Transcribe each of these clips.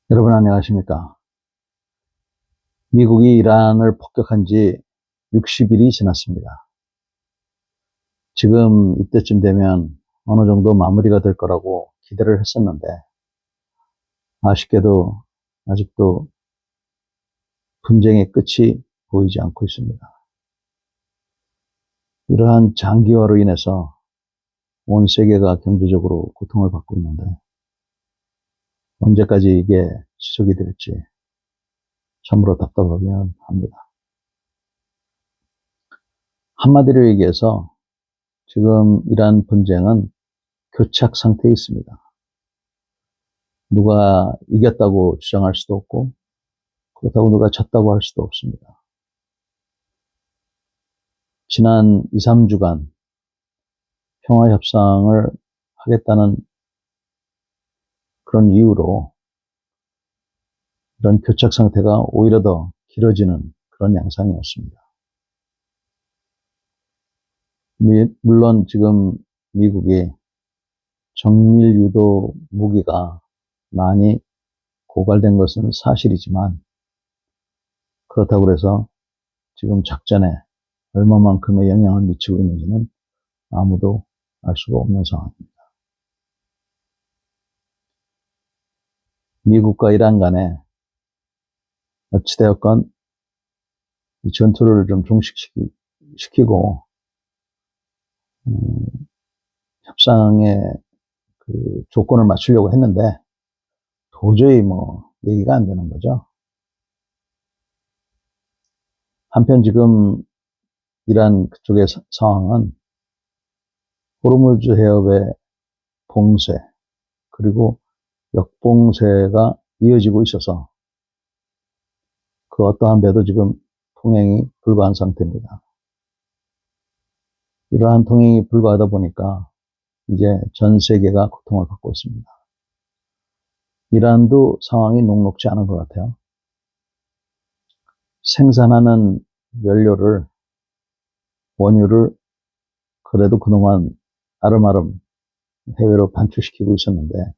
여러분 안녕하십니까? 미국이 이란을 폭격한 지 60일이 지났습니다. 지금 이때쯤 되면 어느 정도 마무리가 될 거라고 기대를 했었는데 아쉽게도 아직도 분쟁의 끝이 보이지 않고 있습니다. 이러한 장기화로 인해서 온 세계가 경제적으로 고통을 받고 있는데 언제까지 이게 지속이 될지 참으로 답답하긴 합니다. 한마디로 얘기해서 지금 이란 분쟁은 교착 상태에 있습니다. 누가 이겼다고 주장할 수도 없고 그렇다고 누가 졌다고 할 수도 없습니다. 지난 2, 3주간 평화협상을 하겠다는 그런 이유로 이런 교착 상태가 오히려 더 길어지는 그런 양상이었습니다. 물론 지금 미국이 정밀 유도 무기가 많이 고갈된 것은 사실이지만 그렇다고 해서 지금 작전에 얼마만큼의 영향을 미치고 있는지는 아무도 알 수가 없는 상황입니다. 미국과 이란 간에 어찌되었건 이 전투를 좀 종식시키고 협상의 그 조건을 맞추려고 했는데 도저히 뭐 얘기가 안 되는 거죠. 한편 지금 이란 그쪽의 상황은 호르무즈 해협의 봉쇄 그리고 역봉쇄가 이어지고 있어서 그 어떠한 배도 지금 통행이 불가한 상태입니다. 이러한 통행이 불가하다 보니까 이제 전 세계가 고통을 받고 있습니다. 이란도 상황이 녹록지 않은 것 같아요. 생산하는 연료를, 원유를 그래도 그동안 아름아름 해외로 반출시키고 있었는데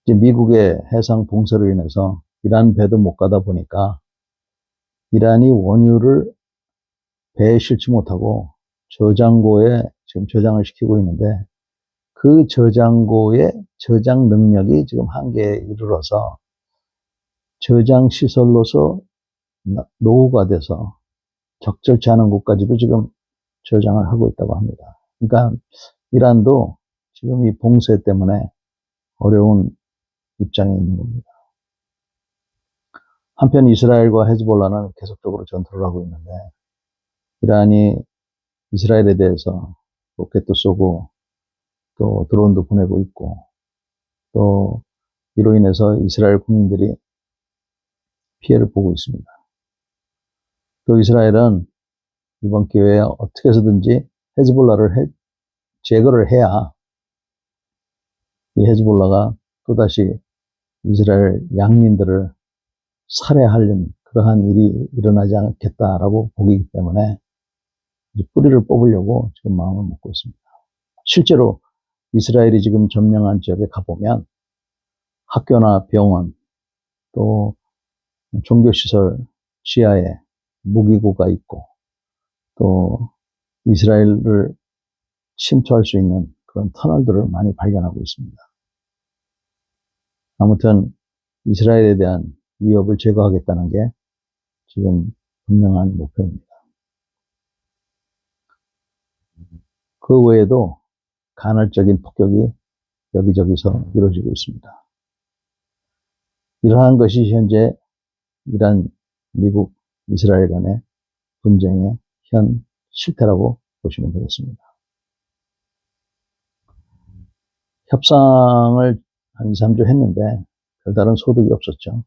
이제 미국의 해상 봉쇄로 인해서 이란 배도 못 가다 보니까 이란이 원유를 배에 실지 못하고 저장고에 지금 저장을 시키고 있는데 그 저장고의 저장 능력이 지금 한계에 이르러서 저장 시설로서 노후가 돼서 적절치 않은 곳까지도 지금 저장을 하고 있다고 합니다. 그러니까 이란도 지금 이 봉쇄 때문에 어려운 입장에 있는 겁니다. 한편 이스라엘과 헤즈볼라는 계속적으로 전투를 하고 있는데 이란이 이스라엘에 대해서 로켓도 쏘고 또 드론도 보내고 있고 또 이로 인해서 이스라엘 국민들이 피해를 보고 있습니다. 또 이스라엘은 이번 기회에 어떻게 해서든지 헤즈볼라를 제거를 해야 이 헤즈볼라가 또다시 이스라엘 양민들을 살해하려는 그러한 일이 일어나지 않겠다라고 보기 때문에 뿌리를 뽑으려고 지금 마음을 먹고 있습니다. 실제로 이스라엘이 지금 점령한 지역에 가보면 학교나 병원 또 종교시설 지하에 무기고가 있고 또 이스라엘을 침투할 수 있는 그런 터널들을 많이 발견하고 있습니다. 아무튼 이스라엘에 대한 위협을 제거하겠다는 게 지금 분명한 목표입니다. 그 외에도 간헐적인 폭격이 여기저기서 이루어지고 있습니다. 이러한 것이 현재 이란, 미국, 이스라엘 간의 분쟁의 현 실태라고 보시면 되겠습니다. 협상을 한 2, 3주 했는데 별다른 소득이 없었죠.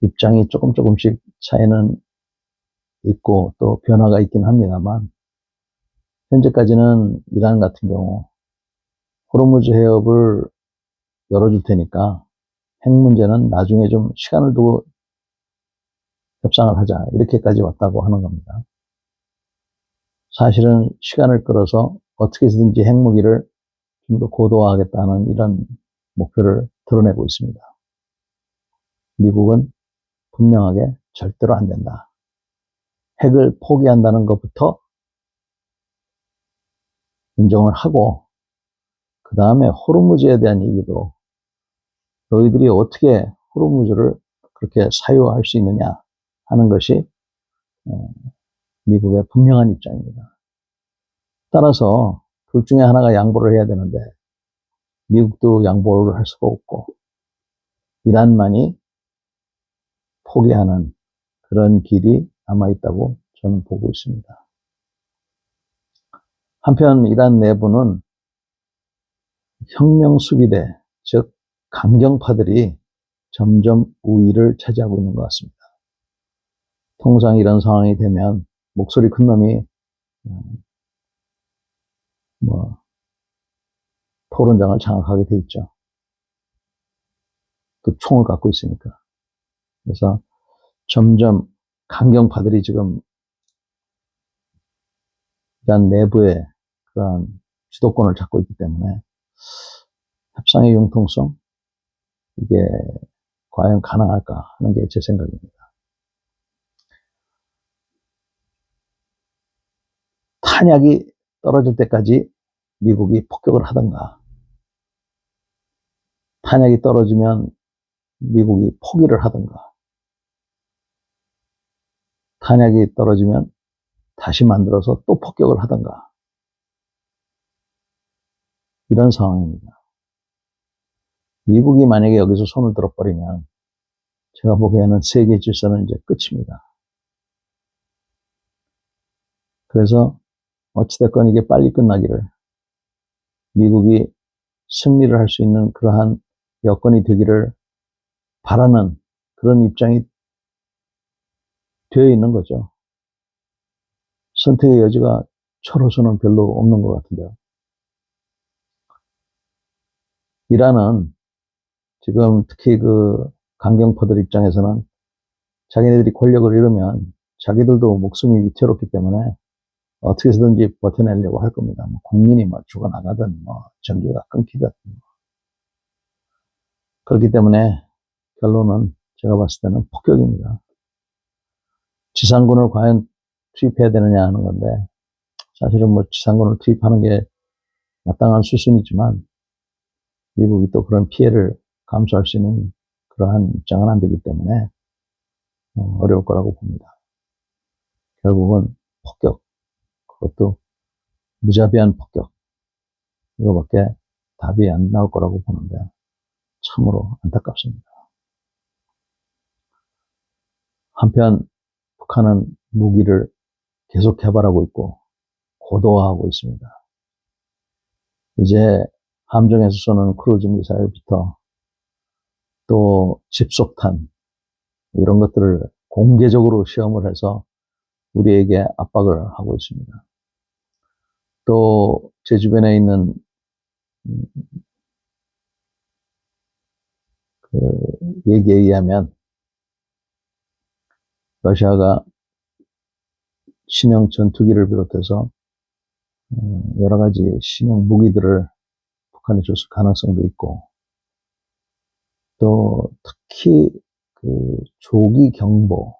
입장이 조금씩 차이는 있고 또 변화가 있긴 합니다만 현재까지는 이란 같은 경우 호르무즈 해협을 열어줄 테니까 핵 문제는 나중에 좀 시간을 두고 협상을 하자 이렇게까지 왔다고 하는 겁니다. 사실은 시간을 끌어서 어떻게 해서든지 핵무기를 좀 더 고도화하겠다는 이런 목표를 드러내고 있습니다. 미국은 분명하게 절대로 안 된다. 핵을 포기한다는 것부터 인정을 하고, 그 다음에 호르무즈에 대한 얘기도 너희들이 어떻게 호르무즈를 그렇게 사유할 수 있느냐 하는 것이 미국의 분명한 입장입니다. 따라서 둘 중에 하나가 양보를 해야 되는데 미국도 양보를 할 수가 없고 이란만이 포기하는 그런 길이 남아있다고 저는 보고 있습니다. 한편 이란 내부는 혁명 수비대, 즉 강경파들이 점점 우위를 차지하고 있는 것 같습니다. 통상 이런 상황이 되면 목소리 큰 놈이 토론장을 장악하게 돼 있죠. 또 총을 갖고 있으니까. 그래서 점점 강경파들이 지금 이란 내부에 그러한 주도권을 잡고 있기 때문에 협상의 융통성, 이게 과연 가능할까 하는 게 제 생각입니다. 탄약이 떨어질 때까지 미국이 폭격을 하든가, 탄약이 떨어지면 미국이 포기를 하든가, 탄약이 떨어지면 다시 만들어서 또 폭격을 하든가, 이런 상황입니다. 미국이 만약에 여기서 손을 들어버리면 제가 보기에는 세계 질서는 이제 끝입니다. 그래서 어찌됐건 이게 빨리 끝나기를, 미국이 승리를 할 수 있는 그러한 여건이 되기를 바라는 그런 입장이 되어 있는 거죠. 선택의 여지가 저로서는 별로 없는 것 같은데요. 이란은 지금 특히 그 강경파들 입장에서는 자기네들이 권력을 잃으면 자기들도 목숨이 위태롭기 때문에 어떻게 해서든지 버텨내려고 할 겁니다. 국민이 죽어나가든 전기가 끊기든. 그렇기 때문에 결론은 제가 봤을 때는 폭격입니다. 지상군을 과연 투입해야 되느냐 하는 건데, 사실은 지상군을 투입하는 게 마땅한 수순이지만 미국이 또 그런 피해를 감수할 수 있는 그러한 입장은 안 되기 때문에 어려울 거라고 봅니다. 결국은 폭격, 그것도 무자비한 폭격, 이거밖에 답이 안 나올 거라고 보는데 참으로 안타깝습니다. 한편 북한은 무기를 계속 개발하고 있고 고도화하고 있습니다. 이제 함정에서 쏘는 크루즈 미사일부터 또 집속탄 이런 것들을 공개적으로 시험을 해서 우리에게 압박을 하고 있습니다. 또 제 주변에 있는 그 얘기에 의하면 러시아가 신형 전투기를 비롯해서 여러 가지 신형 무기들을 북한에 줬을 가능성도 있고, 또 특히 그 조기 경보,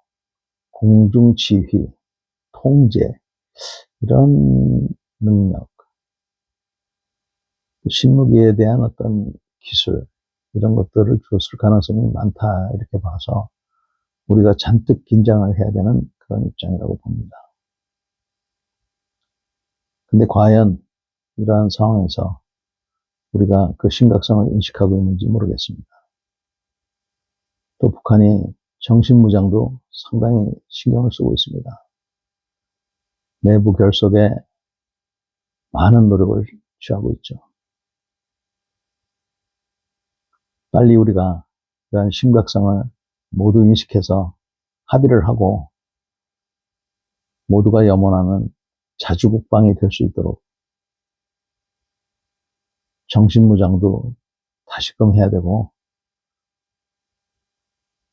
공중 지휘, 통제 이런 능력, 신무기에 대한 어떤 기술 이런 것들을 줬을 가능성이 많다 이렇게 봐서 우리가 잔뜩 긴장을 해야 되는 그런 입장이라고 봅니다. 근데 과연 이러한 상황에서 우리가 그 심각성을 인식하고 있는지 모르겠습니다. 또 북한이 정신무장도 상당히 신경을 쓰고 있습니다. 내부 결속에 많은 노력을 취하고 있죠. 빨리 우리가 이러한 심각성을 모두 인식해서 합의를 하고 모두가 염원하는 자주국방이 될 수 있도록 정신무장도 다시금 해야 되고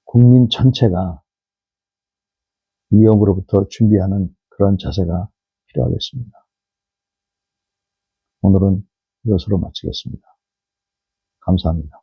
국민 전체가 위협으로부터 준비하는 그런 자세가 필요하겠습니다. 오늘은 이것으로 마치겠습니다. 감사합니다.